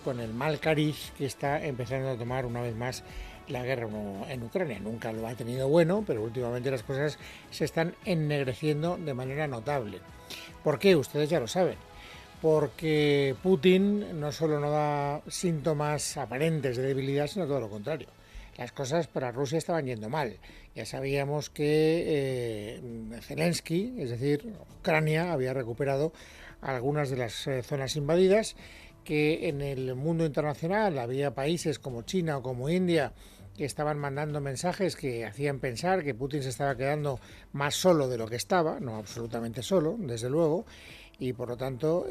con el mal cariz que está empezando a tomar una vez más la guerra en Ucrania. Nunca lo ha tenido bueno, pero últimamente las cosas se están ennegreciendo de manera notable. ¿Por qué? Ustedes ya lo saben. Porque Putin no solo no da síntomas aparentes de debilidad, sino todo lo contrario. Las cosas para Rusia estaban yendo mal. Ya sabíamos que Zelensky, es decir, Ucrania, había recuperado algunas de las zonas invadidas, que en el mundo internacional había países como China o como India que estaban mandando mensajes que hacían pensar que Putin se estaba quedando más solo de lo que estaba, no absolutamente solo, desde luego, y por lo tanto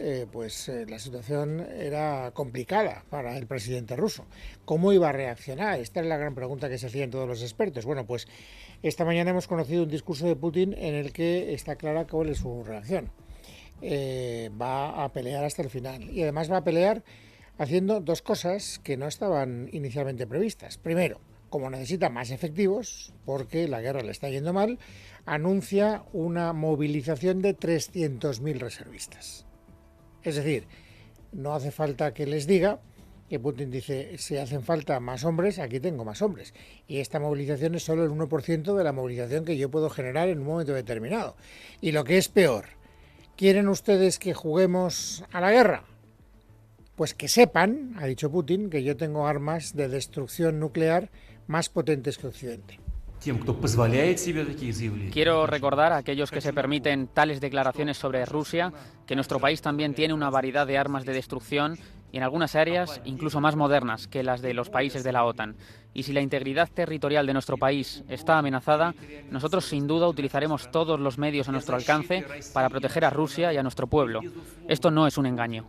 la situación era complicada para el presidente ruso. ¿Cómo iba a reaccionar? Esta es la gran pregunta que se hacían todos los expertos. Bueno, pues esta mañana hemos conocido un discurso de Putin en el que está clara cuál es su reacción. Va a pelear hasta el final y además va a pelear haciendo dos cosas que no estaban inicialmente previstas. Primero, como necesita más efectivos, porque la guerra le está yendo mal, anuncia una movilización de 300.000 reservistas. Es decir, no hace falta que les diga que Putin dice, si hacen falta más hombres, aquí tengo más hombres. Y esta movilización es solo el 1% de la movilización que yo puedo generar en un momento determinado. Y lo que es peor, ¿quieren ustedes que juguemos a la guerra? Pues que sepan, ha dicho Putin, que yo tengo armas de destrucción nuclear más potentes que Occidente. Quiero recordar a aquellos que se permiten tales declaraciones sobre Rusia que nuestro país también tiene una variedad de armas de destrucción y en algunas áreas incluso más modernas que las de los países de la OTAN. Y si la integridad territorial de nuestro país está amenazada, nosotros sin duda utilizaremos todos los medios a nuestro alcance para proteger a Rusia y a nuestro pueblo. Esto no es un engaño.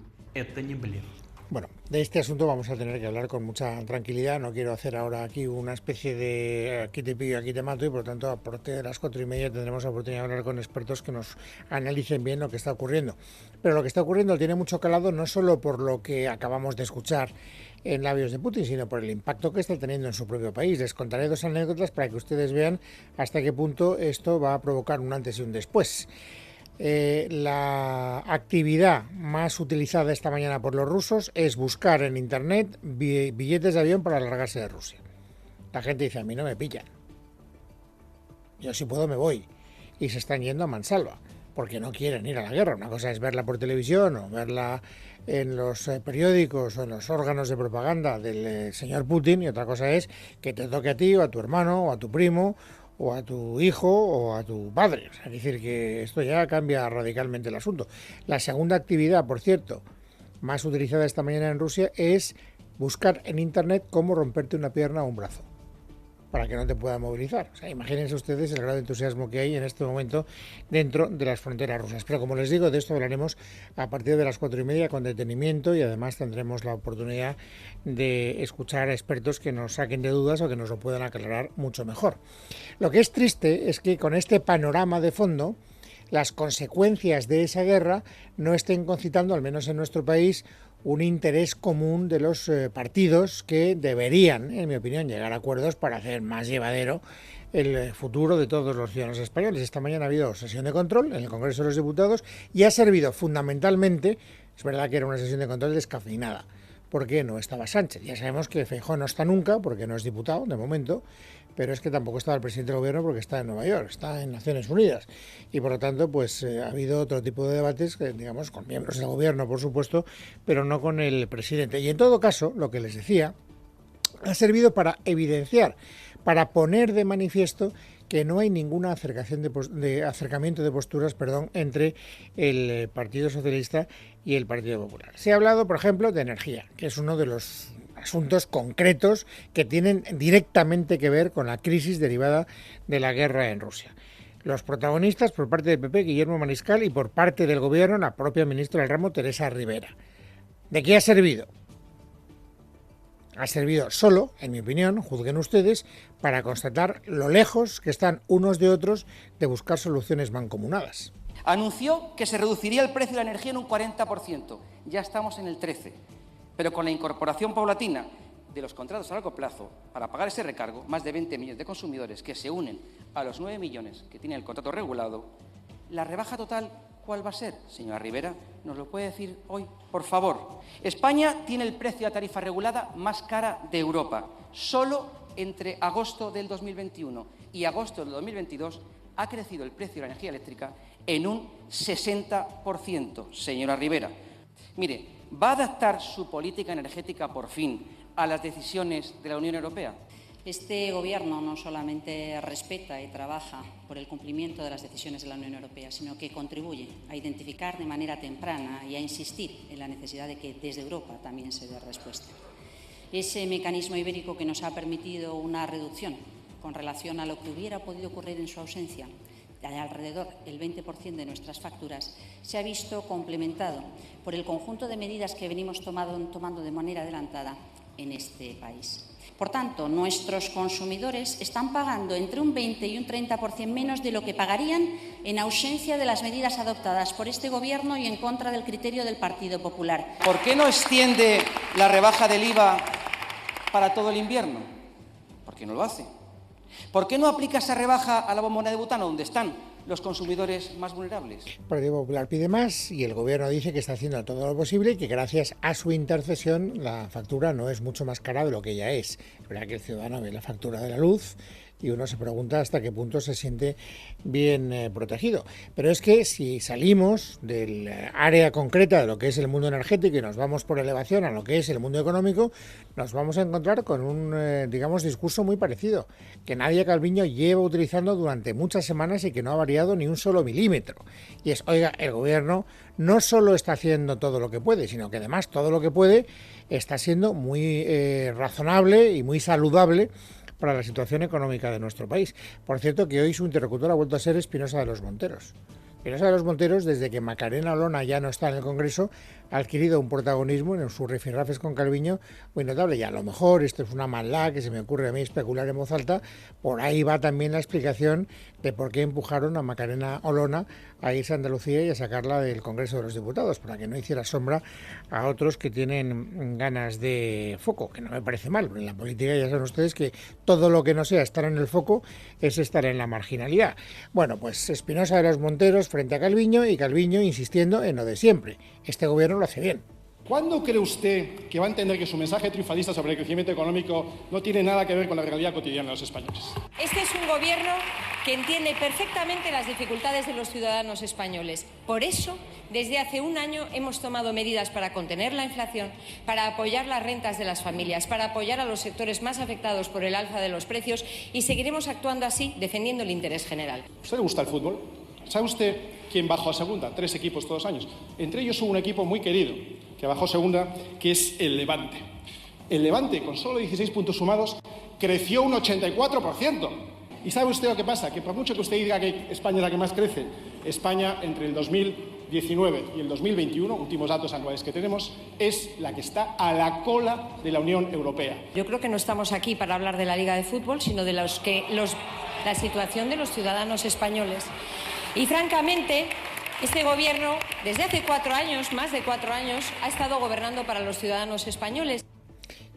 Bueno, de este asunto vamos a tener que hablar con mucha tranquilidad. No quiero hacer ahora aquí una especie de aquí te pillo, aquí te mato, y por lo tanto a partir de las 4:30 tendremos la oportunidad de hablar con expertos que nos analicen bien lo que está ocurriendo. Pero lo que está ocurriendo tiene mucho calado no solo por lo que acabamos de escuchar en labios de Putin, sino por el impacto que está teniendo en su propio país. Les contaré dos anécdotas para que ustedes vean hasta qué punto esto va a provocar un antes y un después. La actividad más utilizada esta mañana por los rusos es buscar en internet billetes de avión para largarse de Rusia. La gente dice, a mí no me pillan. Yo si puedo me voy. Y se están yendo a mansalva, porque no quieren ir a la guerra. Una cosa es verla por televisión o verla en los periódicos o en los órganos de propaganda del señor Putin, y otra cosa es que te toque a ti o a tu hermano o a tu primo o a tu hijo o a tu padre. O sea, es decir, que esto ya cambia radicalmente el asunto. La segunda actividad, por cierto, más utilizada esta mañana en Rusia es buscar en internet cómo romperte una pierna o un brazo para que no te pueda movilizar. O sea, imagínense ustedes el grado de entusiasmo que hay en este momento dentro de las fronteras rusas. Pero como les digo, de esto hablaremos a partir de las 4:30 con detenimiento, y además tendremos la oportunidad de escuchar a expertos que nos saquen de dudas o que nos lo puedan aclarar mucho mejor. Lo que es triste es que con este panorama de fondo, las consecuencias de esa guerra no estén concitando, al menos en nuestro país, un interés común de los partidos que deberían, en mi opinión, llegar a acuerdos para hacer más llevadero el futuro de todos los ciudadanos españoles. Esta mañana ha habido sesión de control en el Congreso de los Diputados y ha servido fundamentalmente, es verdad que era una sesión de control descafeinada, porque no estaba Sánchez. Ya sabemos que Feijóo no está nunca, porque no es diputado de momento, pero es que tampoco estaba el presidente del gobierno porque está en Nueva York, está en Naciones Unidas. Y por lo tanto, pues ha habido otro tipo de debates, digamos, con miembros del gobierno, por supuesto, pero no con el presidente. Y en todo caso, lo que les decía, ha servido para evidenciar, para poner de manifiesto que no hay ninguna acercamiento de posturas entre el Partido Socialista y el Partido Popular. Se ha hablado, por ejemplo, de energía, que es uno de los asuntos concretos que tienen directamente que ver con la crisis derivada de la guerra en Rusia. Los protagonistas, por parte del PP, Guillermo Mariscal, y por parte del Gobierno, la propia ministra del ramo, Teresa Rivera. ¿De qué ha servido? Ha servido solo, en mi opinión, juzguen ustedes, para constatar lo lejos que están unos de otros de buscar soluciones mancomunadas. Anunció que se reduciría el precio de la energía en un 40%. Ya estamos en el 13%. Pero con la incorporación paulatina de los contratos a largo plazo, para pagar ese recargo, más de 20 millones de consumidores que se unen a los 9 millones que tiene el contrato regulado, la rebaja total, ¿cuál va a ser? Señora Rivera, ¿nos lo puede decir hoy, por favor? España tiene el precio de la tarifa regulada más cara de Europa. Solo entre agosto del 2021 y agosto del 2022 ha crecido el precio de la energía eléctrica en un 60%, señora Rivera. Mire, ¿va a adaptar su política energética por fin a las decisiones de la Unión Europea? Este Gobierno no solamente respeta y trabaja por el cumplimiento de las decisiones de la Unión Europea, sino que contribuye a identificar de manera temprana y a insistir en la necesidad de que desde Europa también se dé respuesta. Ese mecanismo ibérico que nos ha permitido una reducción con relación a lo que hubiera podido ocurrir en su ausencia, de alrededor del 20% de nuestras facturas, se ha visto complementado por el conjunto de medidas que venimos tomando de manera adelantada en este país. Por tanto, nuestros consumidores están pagando entre un 20 y un 30% menos de lo que pagarían en ausencia de las medidas adoptadas por este Gobierno y en contra del criterio del Partido Popular. ¿Por qué no extiende la rebaja del IVA para todo el invierno? ¿Por qué no lo hace? ¿Por qué no aplica esa rebaja a la bombona de butano, donde están los consumidores más vulnerables? El Partido Popular pide más y el Gobierno dice que está haciendo todo lo posible y que gracias a su intercesión la factura no es mucho más cara de lo que ya es. Es verdad que el ciudadano ve la factura de la luz y uno se pregunta hasta qué punto se siente bien protegido. Pero es que si salimos del área concreta de lo que es el mundo energético y nos vamos por elevación a lo que es el mundo económico, nos vamos a encontrar con un, discurso muy parecido, que Nadia Calviño lleva utilizando durante muchas semanas y que no ha variado ni un solo milímetro. Y es, oiga, el Gobierno no solo está haciendo todo lo que puede, sino que además todo lo que puede está siendo muy razonable y muy saludable para la situación económica de nuestro país. Por cierto, que hoy su interlocutor ha vuelto a ser Espinosa de los Monteros. Espinosa de los Monteros, desde que Macarena Olona ya no está en el Congreso, ha adquirido un protagonismo en sus rifirrafes con Calviño muy notable. Y a lo mejor, esto es una maldad que se me ocurre a mí especular en voz alta, por ahí va también la explicación de por qué empujaron a Macarena Olona a irse a Andalucía y a sacarla del Congreso de los Diputados, para que no hiciera sombra a otros que tienen ganas de foco, que no me parece mal. En la política ya saben ustedes que todo lo que no sea estar en el foco es estar en la marginalidad. Bueno, pues Espinosa de los Monteros frente a Calviño y Calviño insistiendo en lo de siempre. Este Gobierno lo hace bien. ¿Cuándo cree usted que va a entender que su mensaje triunfalista sobre el crecimiento económico no tiene nada que ver con la realidad cotidiana de los españoles? Este es un Gobierno que entiende perfectamente las dificultades de los ciudadanos españoles. Por eso, desde hace un año hemos tomado medidas para contener la inflación, para apoyar las rentas de las familias, para apoyar a los sectores más afectados por el alza de los precios y seguiremos actuando así, defendiendo el interés general. ¿A usted le gusta el fútbol? ¿Sabe usted quién bajó a segunda? 3 equipos todos los años. Entre ellos hubo un equipo muy querido que bajó a segunda, que es el Levante. El Levante, con solo 16 puntos sumados, creció un 84%. ¿Y sabe usted lo que pasa? Que por mucho que usted diga que España es la que más crece, España entre el 2019 y el 2021, últimos datos anuales que tenemos, es la que está a la cola de la Unión Europea. Yo creo que no estamos aquí para hablar de la Liga de Fútbol, sino de la situación de los ciudadanos españoles. Y francamente, este Gobierno, desde hace 4 años, más de 4 años, ha estado gobernando para los ciudadanos españoles.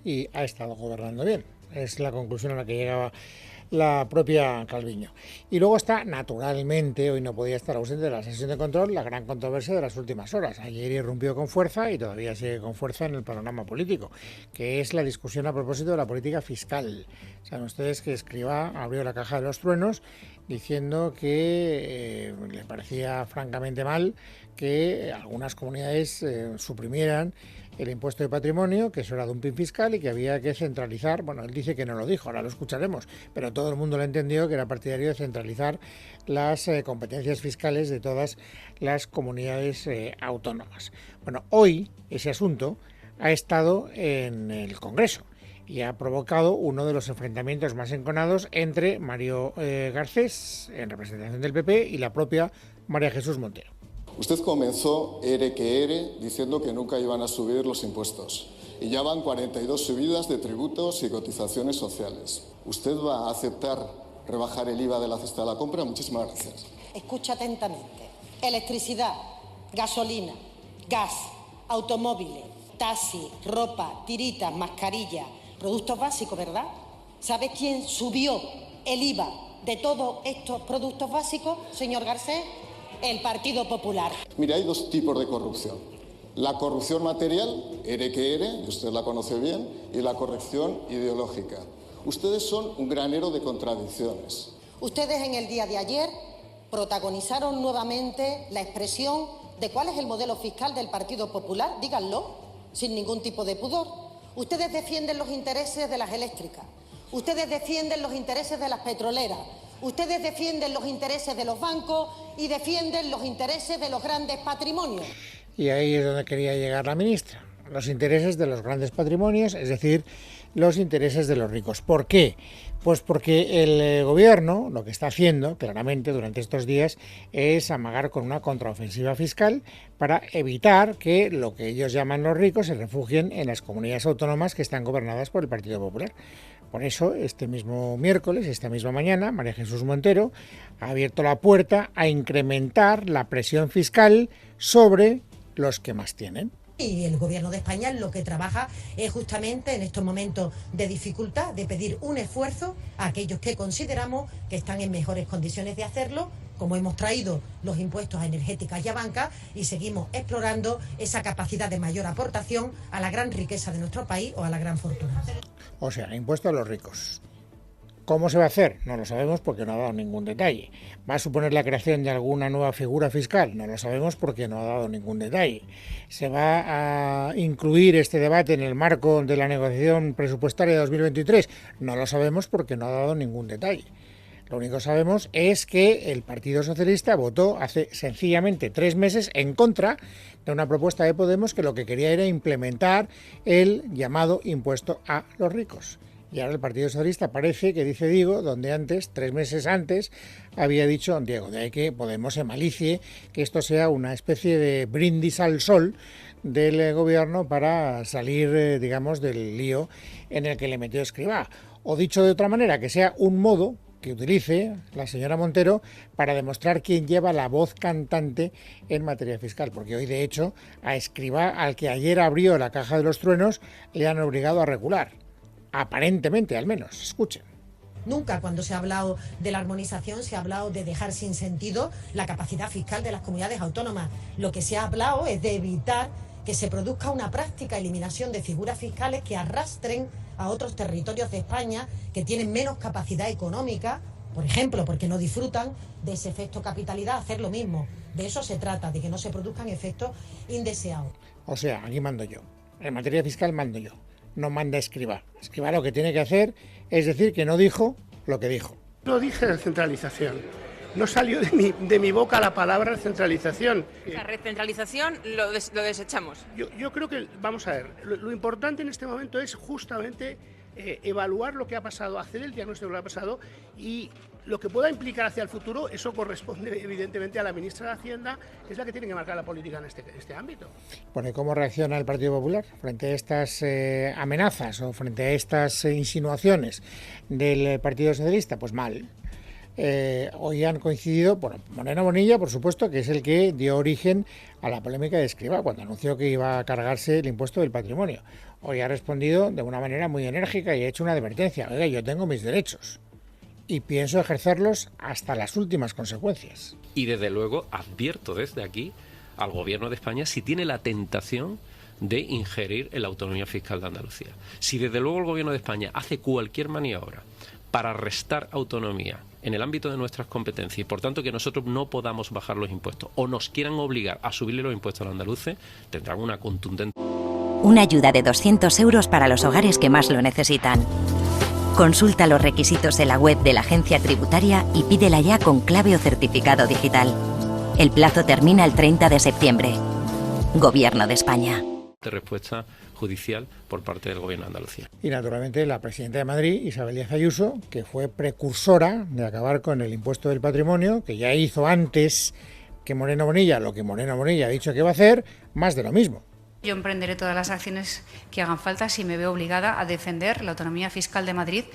Y ha estado gobernando bien. Es la conclusión a la que llegaba la propia Calviño. Y luego está, naturalmente, hoy no podía estar ausente de la sesión de control, la gran controversia de las últimas horas. Ayer irrumpió con fuerza y todavía sigue con fuerza en el panorama político, que es la discusión a propósito de la política fiscal. Saben ustedes que Escrivá abrió la caja de los truenos diciendo que le parecía francamente mal que algunas comunidades suprimieran el impuesto de patrimonio, que eso era dumping fiscal y que había que centralizar. Bueno, él dice que no lo dijo, ahora lo escucharemos, pero todo el mundo lo entendió que era partidario de centralizar las competencias fiscales de todas las comunidades autónomas. Bueno, hoy ese asunto ha estado en el Congreso y ha provocado uno de los enfrentamientos más enconados entre Mario Garcés, en representación del PP, y la propia María Jesús Montero. Usted comenzó ere que ere diciendo que nunca iban a subir los impuestos y ya van 42 subidas de tributos y cotizaciones sociales. ¿Usted va a aceptar rebajar el IVA de la cesta de la compra? Muchísimas gracias. Escucha atentamente. Electricidad, gasolina, gas, automóviles, taxi, ropa, tiritas, mascarillas, productos básicos, ¿verdad? ¿Sabe quién subió el IVA de todos estos productos básicos, señor Garcés? el Partido Popular. Mire, hay dos tipos de corrupción. La corrupción material, ere que ere, y usted la conoce bien, y la corrupción ideológica. Ustedes son un granero de contradicciones. Ustedes en el día de ayer protagonizaron nuevamente la expresión de cuál es el modelo fiscal del Partido Popular, díganlo, sin ningún tipo de pudor. Ustedes defienden los intereses de las eléctricas, ustedes defienden los intereses de las petroleras, ustedes defienden los intereses de los bancos y defienden los intereses de los grandes patrimonios. Y ahí es donde quería llegar la ministra, los intereses de los grandes patrimonios, es decir, los intereses de los ricos. ¿Por qué? Pues porque el gobierno lo que está haciendo claramente durante estos días es amagar con una contraofensiva fiscal para evitar que lo que ellos llaman los ricos se refugien en las comunidades autónomas que están gobernadas por el Partido Popular. Por eso, este mismo miércoles, esta misma mañana, María Jesús Montero ha abierto la puerta a incrementar la presión fiscal sobre los que más tienen. Y el Gobierno de España lo que trabaja es justamente en estos momentos de dificultad, de pedir un esfuerzo a aquellos que consideramos que están en mejores condiciones de hacerlo, como hemos traído los impuestos a energéticas y a bancas, y seguimos explorando esa capacidad de mayor aportación a la gran riqueza de nuestro país o a la gran fortuna. O sea, impuesto a los ricos. ¿Cómo se va a hacer? No lo sabemos porque no ha dado ningún detalle. ¿Va a suponer la creación de alguna nueva figura fiscal? No lo sabemos porque no ha dado ningún detalle. ¿Se va a incluir este debate en el marco de la negociación presupuestaria de 2023? No lo sabemos porque no ha dado ningún detalle. Lo único que sabemos es que el Partido Socialista votó hace sencillamente 3 meses en contra de una propuesta de Podemos que lo que quería era implementar el llamado impuesto a los ricos. Y ahora el Partido Socialista parece que dice Diego, donde antes, 3 meses antes, había dicho Diego. De ahí que Podemos se malicie que esto sea una especie de brindis al sol del gobierno para salir, digamos, del lío en el que le metió Escrivá. O dicho de otra manera, que sea un modo que utilice la señora Montero para demostrar quién lleva la voz cantante en materia fiscal. Porque hoy, de hecho, a Escrivá, al que ayer abrió la caja de los truenos, le han obligado a recular. Aparentemente, al menos. Escuchen. Nunca cuando se ha hablado de la armonización se ha hablado de dejar sin sentido la capacidad fiscal de las comunidades autónomas. Lo que se ha hablado es de evitar que se produzca una práctica eliminación de figuras fiscales que arrastren a otros territorios de España que tienen menos capacidad económica, por ejemplo, porque no disfrutan de ese efecto capitalidad, hacer lo mismo. De eso se trata, de que no se produzcan efectos indeseados. O sea, aquí mando yo. En materia fiscal mando yo. No manda Escrivá. Escrivá lo que tiene que hacer es decir que no dijo lo que dijo. No dije recentralización. No salió de mi boca la palabra centralización. La recentralización lo desechamos. Yo creo que, vamos a ver, lo importante en este momento es justamente evaluar lo que ha pasado, hacer el diagnóstico de lo que ha pasado y lo que pueda implicar hacia el futuro, eso corresponde evidentemente a la ministra de Hacienda, que es la que tiene que marcar la política en este ámbito. Bueno, ¿y cómo reacciona el Partido Popular frente a estas amenazas o frente a estas insinuaciones del Partido Socialista? Pues mal. Hoy han coincidido, bueno, Moreno Bonilla, por supuesto, que es el que dio origen a la polémica de Escrivá cuando anunció que iba a cargarse el impuesto del patrimonio. Hoy ha respondido de una manera muy enérgica y ha hecho una advertencia. Oiga, yo tengo mis derechos y pienso ejercerlos hasta las últimas consecuencias. Y desde luego advierto desde aquí al Gobierno de España si tiene la tentación de ingerir en la autonomía fiscal de Andalucía. Si desde luego el Gobierno de España hace cualquier maniobra para restar autonomía en el ámbito de nuestras competencias y por tanto que nosotros no podamos bajar los impuestos o nos quieran obligar a subirle los impuestos a los andaluces, tendrán una contundente... Una ayuda de 200 euros para los hogares que más lo necesitan. Consulta los requisitos en la web de la Agencia Tributaria y pídela ya con clave o certificado digital. El plazo termina el 30 de septiembre. Gobierno de España. De respuesta judicial por parte del Gobierno de Andalucía. Y naturalmente la presidenta de Madrid, Isabel Díaz Ayuso, que fue precursora de acabar con el impuesto del patrimonio, que ya hizo antes que Moreno Bonilla lo que Moreno Bonilla ha dicho que va a hacer, más de lo mismo. Yo emprenderé todas las acciones que hagan falta si me veo obligada a defender la autonomía fiscal de Madrid,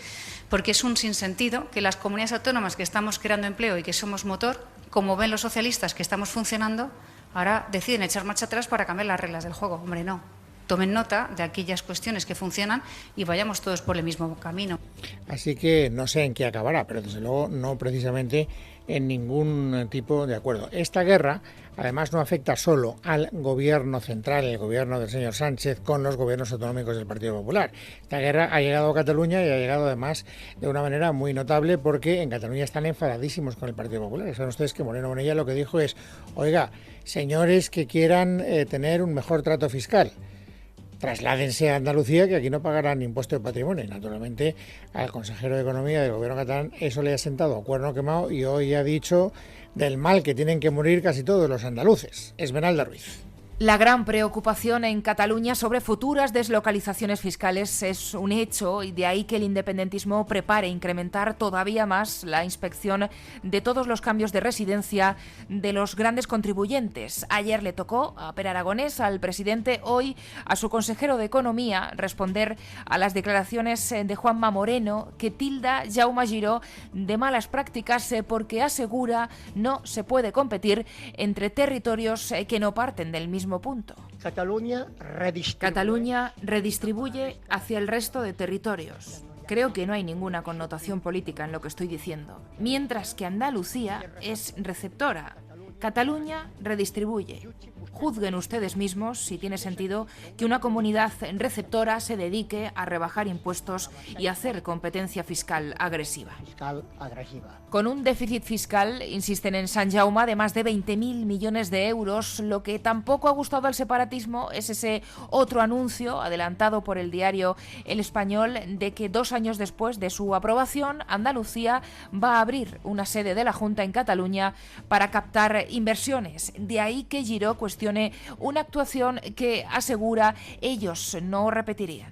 porque es un sinsentido que las comunidades autónomas que estamos creando empleo y que somos motor, como ven los socialistas que estamos funcionando, ahora deciden echar marcha atrás para cambiar las reglas del juego. Hombre, no. tomen nota de aquellas cuestiones que funcionan y vayamos todos por el mismo camino. Así que no sé en qué acabará, pero desde luego no precisamente en ningún tipo de acuerdo. Esta guerra, además, no afecta solo al gobierno central, el gobierno del señor Sánchez, con los gobiernos autonómicos del Partido Popular. Esta guerra ha llegado a Cataluña y ha llegado además de una manera muy notable, porque en Cataluña están enfadadísimos con el Partido Popular. Saben ustedes que Moreno Bonilla lo que dijo es: oiga, señores que quieran tener un mejor trato fiscal, trasládense a Andalucía, que aquí no pagarán impuesto de patrimonio. Y naturalmente al consejero de Economía del gobierno catalán eso le ha sentado a cuerno quemado, y hoy ha dicho del mal que tienen que morir casi todos los andaluces. Esmeralda Ruiz. La gran preocupación en Cataluña sobre futuras deslocalizaciones fiscales es un hecho, y de ahí que el independentismo prepare incrementar todavía más la inspección de todos los cambios de residencia de los grandes contribuyentes. Ayer le tocó a Pere Aragonés, al presidente, hoy a su consejero de Economía, responder a las declaraciones de Juanma Moreno, que tilda Jaume Giró de malas prácticas porque asegura no se puede competir entre territorios que no parten del mismo punto. Cataluña redistribuye hacia el resto de territorios. Creo que no hay ninguna connotación política en lo que estoy diciendo. Mientras que Andalucía es receptora. Cataluña redistribuye. Juzguen ustedes mismos si tiene sentido que una comunidad receptora se dedique a rebajar impuestos y hacer competencia fiscal agresiva. Con un déficit fiscal, insisten en Sant Jaume, de más de 20.000 millones de euros, lo que tampoco ha gustado al separatismo es ese otro anuncio adelantado por el diario El Español de que 2 años después de su aprobación, Andalucía va a abrir una sede de la Junta en Cataluña para captar inversiones. De ahí que Giró cuestione una actuación que asegura ellos no repetirían.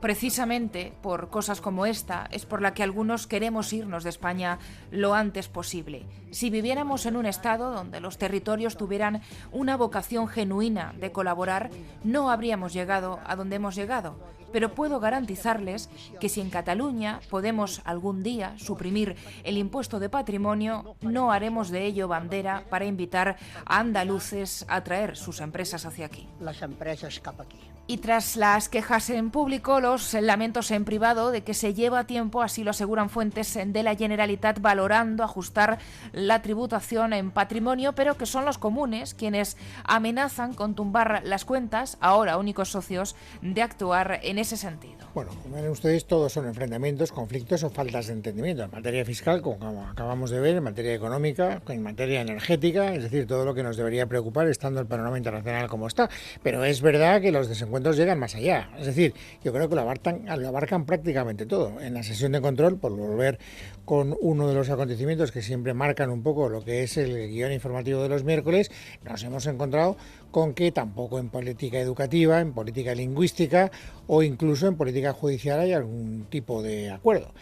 Precisamente por cosas como esta es por la que algunos queremos irnos de España lo antes posible. Si viviéramos en un estado donde los territorios tuvieran una vocación genuina de colaborar, no habríamos llegado a donde hemos llegado. Pero puedo garantizarles que si en Cataluña podemos algún día suprimir el impuesto de patrimonio, no haremos de ello bandera para invitar a andaluces a traer sus empresas hacia aquí. Las empresas cap aquí. Y tras las quejas en público, los lamentos en privado de que se lleva tiempo, así lo aseguran fuentes de la Generalitat, valorando ajustar la tributación en patrimonio, pero que son los comunes quienes amenazan con tumbar las cuentas, ahora únicos socios, de actuar en ese sentido. Bueno, como ven ustedes, todos son enfrentamientos, conflictos o faltas de entendimiento. En materia fiscal, como acabamos de ver, en materia económica, en materia energética, es decir, todo lo que nos debería preocupar estando el panorama internacional como está. Pero es verdad que los desencuentros llegan más allá. Es decir, yo creo que lo abarcan prácticamente todo. En la sesión de control, por volver con uno de los acontecimientos que siempre marcan un poco lo que es el guión informativo de los miércoles, nos hemos encontrado con que tampoco en política educativa, en política lingüística o incluso en política judicial hay algún tipo de acuerdo.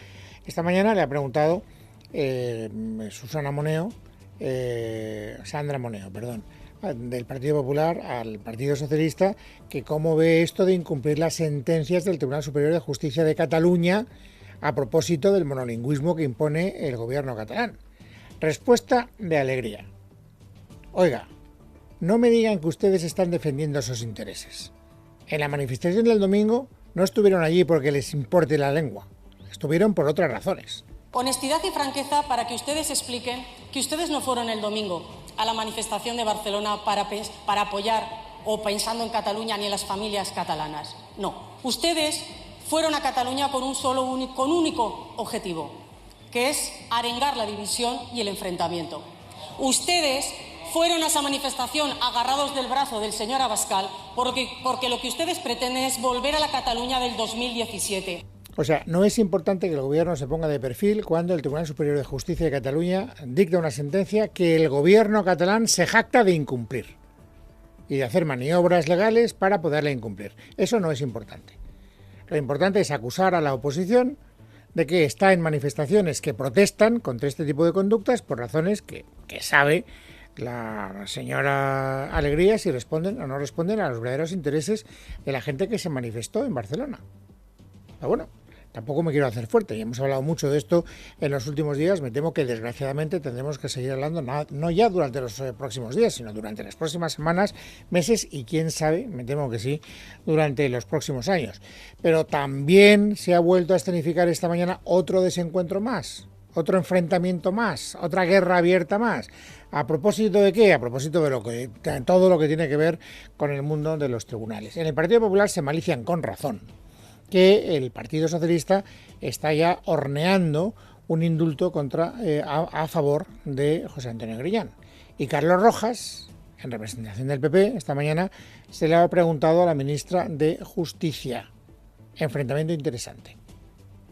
Esta mañana le ha preguntado Sandra Moneo, del Partido Popular al Partido Socialista, que cómo ve esto de incumplir las sentencias del Tribunal Superior de Justicia de Cataluña a propósito del monolingüismo que impone el gobierno catalán. Respuesta de Alegría. Oiga, no me digan que ustedes están defendiendo esos intereses. En la manifestación del domingo no estuvieron allí porque les importe la lengua, estuvieron por otras razones. Honestidad y franqueza para que ustedes expliquen que ustedes no fueron el domingo a la manifestación de Barcelona para apoyar o pensando en Cataluña ni en las familias catalanas. No, ustedes fueron a Cataluña con un único objetivo, que es arengar la división y el enfrentamiento. Ustedes fueron a esa manifestación agarrados del brazo del señor Abascal porque lo que ustedes pretenden es volver a la Cataluña del 2017. O sea, no es importante que el gobierno se ponga de perfil cuando el Tribunal Superior de Justicia de Cataluña dicta una sentencia que el gobierno catalán se jacta de incumplir y de hacer maniobras legales para poderla incumplir. Eso no es importante. Lo importante es acusar a la oposición de que está en manifestaciones que protestan contra este tipo de conductas por razones que sabe la señora Alegría si responden o no responden a los verdaderos intereses de la gente que se manifestó en Barcelona. Pero bueno, Tampoco me quiero hacer fuerte, y hemos hablado mucho de esto en los últimos días. Me temo que desgraciadamente tendremos que seguir hablando, no ya durante los próximos días, sino durante las próximas semanas, meses y quién sabe, me temo que sí, durante los próximos años. Pero también se ha vuelto a escenificar esta mañana otro desencuentro más, otro enfrentamiento más, otra guerra abierta más. ¿A propósito de qué? A propósito de todo lo que tiene que ver con el mundo de los tribunales. En el Partido Popular se malician con razón que el Partido Socialista está ya horneando un indulto a favor de José Antonio Griñán. Y Carlos Rojas, en representación del PP, esta mañana se le ha preguntado a la ministra de Justicia. Enfrentamiento interesante.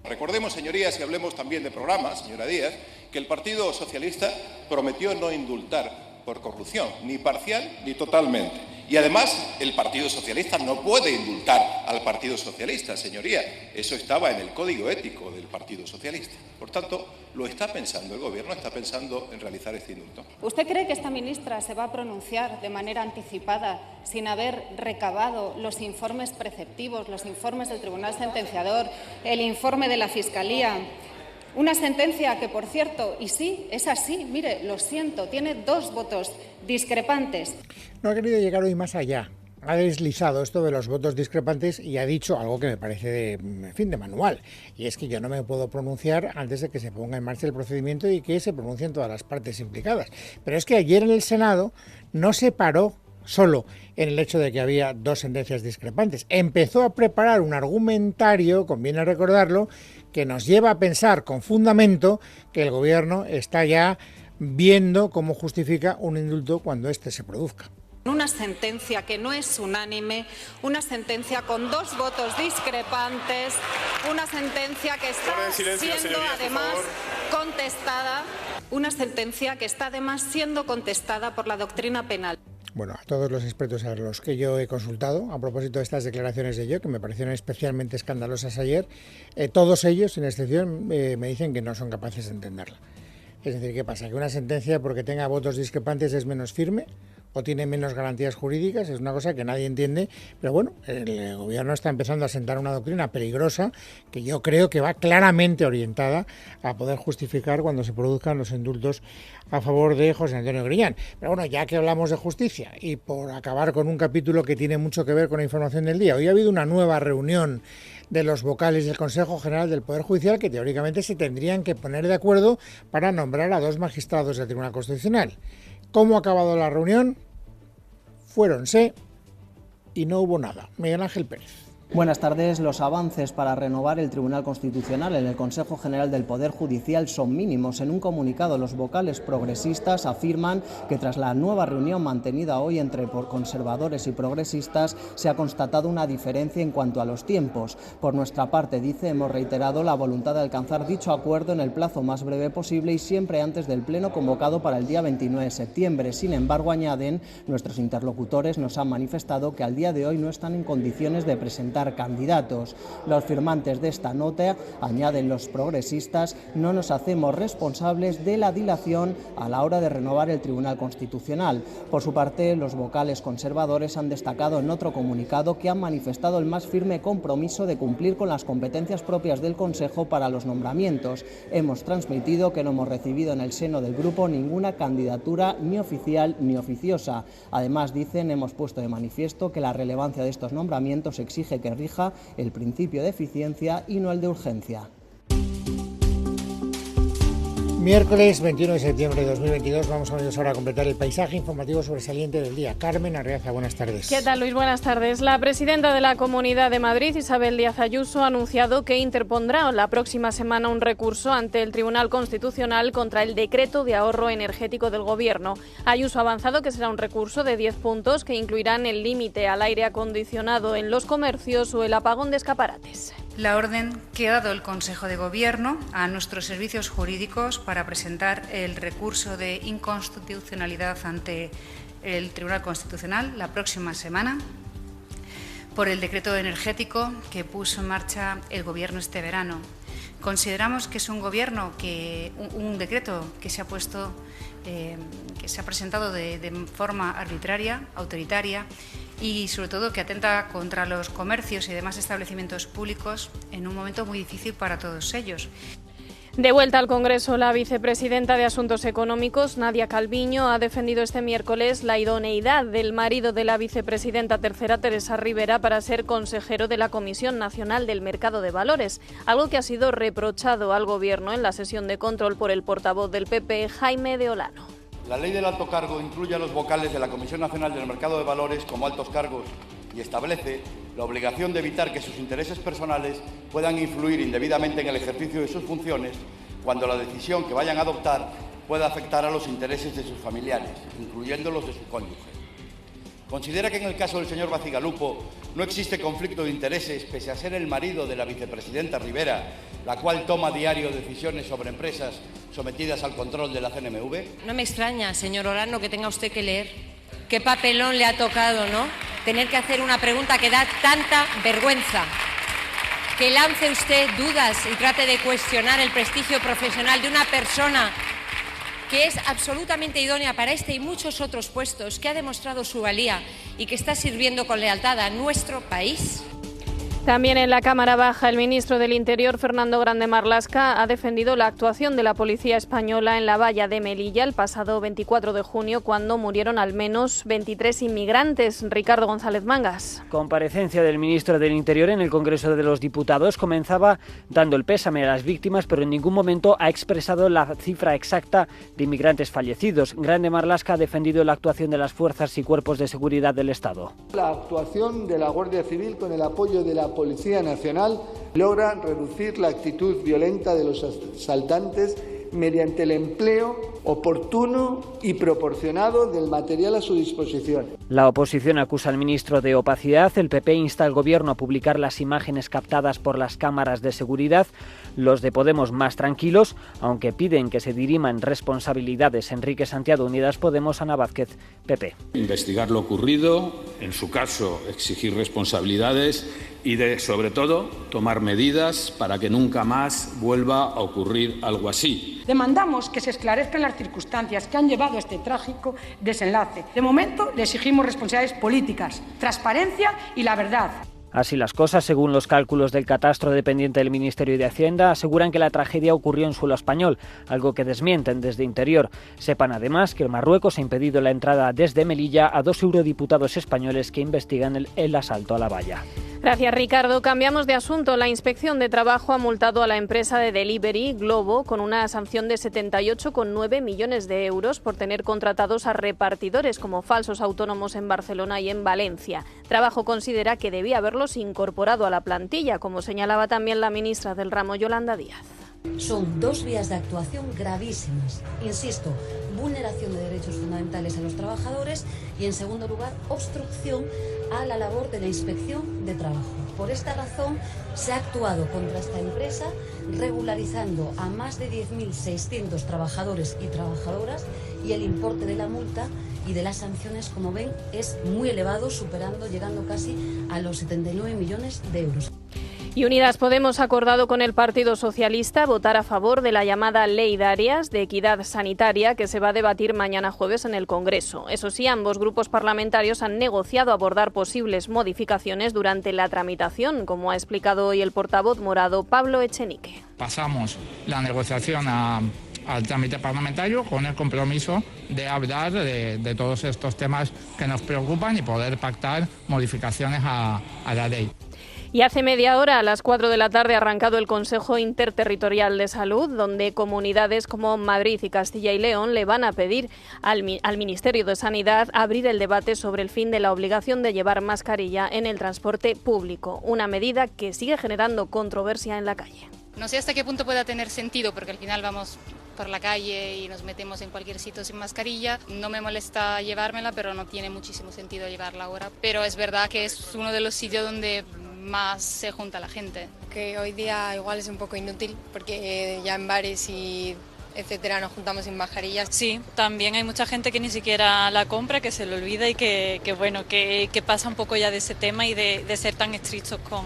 Recordemos, señorías, y hablemos también de programas, señora Díaz, que el Partido Socialista prometió no indultar por corrupción, ni parcial ni totalmente. Y además, el Partido Socialista no puede indultar al Partido Socialista, señoría. Eso estaba en el código ético del Partido Socialista. Por tanto, lo está pensando, el Gobierno está pensando en realizar este indulto. ¿Usted cree que esta ministra se va a pronunciar de manera anticipada, sin haber recabado los informes preceptivos, los informes del Tribunal Sentenciador, el informe de la Fiscalía? Una sentencia que, por cierto, y sí, es así, mire, lo siento, tiene 2 votos discrepantes. No ha querido llegar hoy más allá. Ha deslizado esto de los votos discrepantes y ha dicho algo que me parece de manual. Y es que yo no me puedo pronunciar antes de que se ponga en marcha el procedimiento y que se pronuncien todas las partes implicadas. Pero es que ayer en el Senado no se paró solo en el hecho de que había 2 sentencias discrepantes. Empezó a preparar un argumentario, conviene recordarlo, que nos lleva a pensar con fundamento que el Gobierno está ya viendo cómo justifica un indulto cuando éste se produzca. Una sentencia que no es unánime, una sentencia con 2 votos discrepantes, una sentencia que está siendo además contestada, una sentencia que está además siendo contestada por la doctrina penal. Bueno, a todos los expertos a los que yo he consultado, a propósito de estas declaraciones de yo, que me parecieron especialmente escandalosas ayer, todos ellos, sin excepción, me dicen que no son capaces de entenderla. Es decir, ¿qué pasa? ¿Que una sentencia, porque tenga votos discrepantes, es menos firme o tiene menos garantías jurídicas? Es una cosa que nadie entiende, pero bueno, el Gobierno está empezando a sentar una doctrina peligrosa que yo creo que va claramente orientada a poder justificar cuando se produzcan los indultos a favor de José Antonio Griñán. Pero bueno, ya que hablamos de justicia y por acabar con un capítulo que tiene mucho que ver con la información del día, hoy ha habido una nueva reunión de los vocales del Consejo General del Poder Judicial que teóricamente se tendrían que poner de acuerdo para nombrar a 2 magistrados del Tribunal Constitucional. ¿Cómo ha acabado la reunión? Fuéronse y no hubo nada. Miguel Ángel Pérez. Buenas tardes. Los avances para renovar el Tribunal Constitucional en el Consejo General del Poder Judicial son mínimos. En un comunicado, los vocales progresistas afirman que tras la nueva reunión mantenida hoy entre conservadores y progresistas se ha constatado una diferencia en cuanto a los tiempos. Por nuestra parte, dice, hemos reiterado la voluntad de alcanzar dicho acuerdo en el plazo más breve posible y siempre antes del pleno convocado para el día 29 de septiembre. Sin embargo, añaden, nuestros interlocutores nos han manifestado que al día de hoy no están en condiciones de presentar candidatos. Los firmantes de esta nota, añaden los progresistas, no nos hacemos responsables de la dilación a la hora de renovar el Tribunal Constitucional. Por su parte, los vocales conservadores han destacado en otro comunicado que han manifestado el más firme compromiso de cumplir con las competencias propias del Consejo para los nombramientos. Hemos transmitido que no hemos recibido en el seno del grupo ninguna candidatura ni oficial ni oficiosa. Además, dicen, hemos puesto de manifiesto que la relevancia de estos nombramientos exige que rija el principio de eficiencia y no el de urgencia. Miércoles 21 de septiembre de 2022, vamos a ver ahora a completar el paisaje informativo sobresaliente del día. Carmen Arreaza, buenas tardes. ¿Qué tal, Luis? Buenas tardes. La presidenta de la Comunidad de Madrid, Isabel Díaz Ayuso, ha anunciado que interpondrá la próxima semana un recurso ante el Tribunal Constitucional contra el decreto de ahorro energético del Gobierno. Ayuso ha avanzado que será un recurso de 10 puntos que incluirán el límite al aire acondicionado en los comercios o el apagón de escaparates. La orden que ha dado el Consejo de Gobierno a nuestros servicios jurídicos para presentar el recurso de inconstitucionalidad ante el Tribunal Constitucional la próxima semana por el decreto energético que puso en marcha el Gobierno este verano. Consideramos que es un decreto que se ha presentado de forma arbitraria, autoritaria, y sobre todo que atenta contra los comercios y demás establecimientos públicos en un momento muy difícil para todos ellos. De vuelta al Congreso, la vicepresidenta de Asuntos Económicos, Nadia Calviño, ha defendido este miércoles la idoneidad del marido de la vicepresidenta tercera, Teresa Rivera, para ser consejero de la Comisión Nacional del Mercado de Valores, algo que ha sido reprochado al Gobierno en la sesión de control por el portavoz del PP, Jaime de Olano. La ley del alto cargo incluye a los vocales de la Comisión Nacional del Mercado de Valores como altos cargos y establece la obligación de evitar que sus intereses personales puedan influir indebidamente en el ejercicio de sus funciones cuando la decisión que vayan a adoptar pueda afectar a los intereses de sus familiares, incluyendo los de su cónyuge. Considera que en el caso del señor Bacigalupo no existe conflicto de intereses pese a ser el marido de la vicepresidenta Rivera, la cual toma a diario decisiones sobre empresas sometidas al control de la CNMV. No me extraña, señor Olano, que tenga usted que leer. Qué papelón le ha tocado, ¿no? Tener que hacer una pregunta que da tanta vergüenza. Que lance usted dudas y trate de cuestionar el prestigio profesional de una persona que es absolutamente idónea para este y muchos otros puestos, que ha demostrado su valía y que está sirviendo con lealtad a nuestro país. También en la Cámara Baja, el ministro del Interior, Fernando Grande Marlaska, ha defendido la actuación de la policía española en la valla de Melilla el pasado 24 de junio, cuando murieron al menos 23 inmigrantes. Ricardo González Mangas. Comparecencia del ministro del Interior en el Congreso de los Diputados. Comenzaba dando el pésame a las víctimas, pero en ningún momento ha expresado la cifra exacta de inmigrantes fallecidos. Grande Marlaska ha defendido la actuación de las fuerzas y cuerpos de seguridad del Estado. La actuación de la Guardia Civil con el apoyo de la Policía Nacional logra reducir la actitud violenta de los asaltantes mediante el empleo oportuno y proporcionado del material a su disposición. La oposición acusa al ministro de opacidad. El PP insta al Gobierno a publicar las imágenes captadas por las cámaras de seguridad. Los de Podemos más tranquilos, aunque piden que se diriman responsabilidades. Enrique Santiago, Unidas Podemos, Ana Vázquez, PP. Investigar lo ocurrido, en su caso exigir responsabilidades y, sobre todo, tomar medidas para que nunca más vuelva a ocurrir algo así. Demandamos que se esclarezcan las circunstancias que han llevado a este trágico desenlace. De momento, le exigimos responsabilidades políticas, transparencia y la verdad. Así las cosas, según los cálculos del catastro dependiente del Ministerio de Hacienda, aseguran que la tragedia ocurrió en suelo español, algo que desmienten desde Interior. Sepan además que Marruecos ha impedido la entrada desde Melilla a 2 eurodiputados españoles que investigan el asalto a la valla. Gracias, Ricardo. Cambiamos de asunto. La Inspección de Trabajo ha multado a la empresa de delivery Globo con una sanción de 78,9 millones de euros por tener contratados a repartidores como falsos autónomos en Barcelona y en Valencia. Trabajo considera que debía haberlos incorporado a la plantilla, como señalaba también la ministra del ramo, Yolanda Díaz. Son 2 vías de actuación gravísimas. Insisto, vulneración de derechos fundamentales a los trabajadores y, en segundo lugar, obstrucción a la labor de la Inspección de Trabajo. Por esta razón, se ha actuado contra esta empresa, regularizando a más de 10.600 trabajadores y trabajadoras, y el importe de la multa y de las sanciones, como ven, es muy elevado, llegando casi a los 79 millones de euros. Y Unidas Podemos ha acordado con el Partido Socialista votar a favor de la llamada Ley de Áreas de Equidad Sanitaria, que se va a debatir mañana jueves en el Congreso. Eso sí, ambos grupos parlamentarios han negociado abordar posibles modificaciones durante la tramitación, como ha explicado hoy el portavoz morado Pablo Echenique. Pasamos la negociación al trámite parlamentario con el compromiso de hablar de todos estos temas que nos preocupan y poder pactar modificaciones a la ley. Y hace media hora, a las 4 de la tarde, ha arrancado el Consejo Interterritorial de Salud, donde comunidades como Madrid y Castilla y León le van a pedir al Ministerio de Sanidad abrir el debate sobre el fin de la obligación de llevar mascarilla en el transporte público, una medida que sigue generando controversia en la calle. No sé hasta qué punto pueda tener sentido, porque al final vamos por la calle y nos metemos en cualquier sitio sin mascarilla. No me molesta llevármela, pero no tiene muchísimo sentido llevarla ahora. Pero es verdad que es uno de los sitios donde más se junta la gente. Que hoy día igual es un poco inútil porque ya en bares y etcétera nos juntamos sin mascarillas. Sí, también hay mucha gente que ni siquiera la compra, que se le olvida y que pasa un poco ya de ese tema y de ser tan estrictos con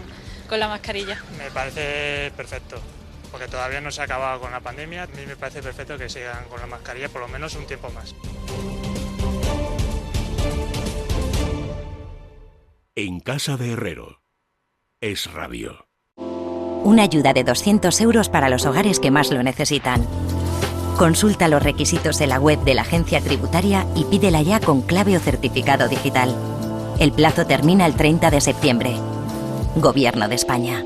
la mascarilla. Me parece perfecto, porque todavía no se ha acabado con la pandemia. A mí me parece perfecto que sigan con la mascarilla por lo menos un tiempo más. En casa de Herrero. Es Radio. Una ayuda de 200 euros para los hogares que más lo necesitan. Consulta los requisitos de la web de la Agencia Tributaria y pídela ya con clave o certificado digital. El plazo termina el 30 de septiembre. Gobierno de España.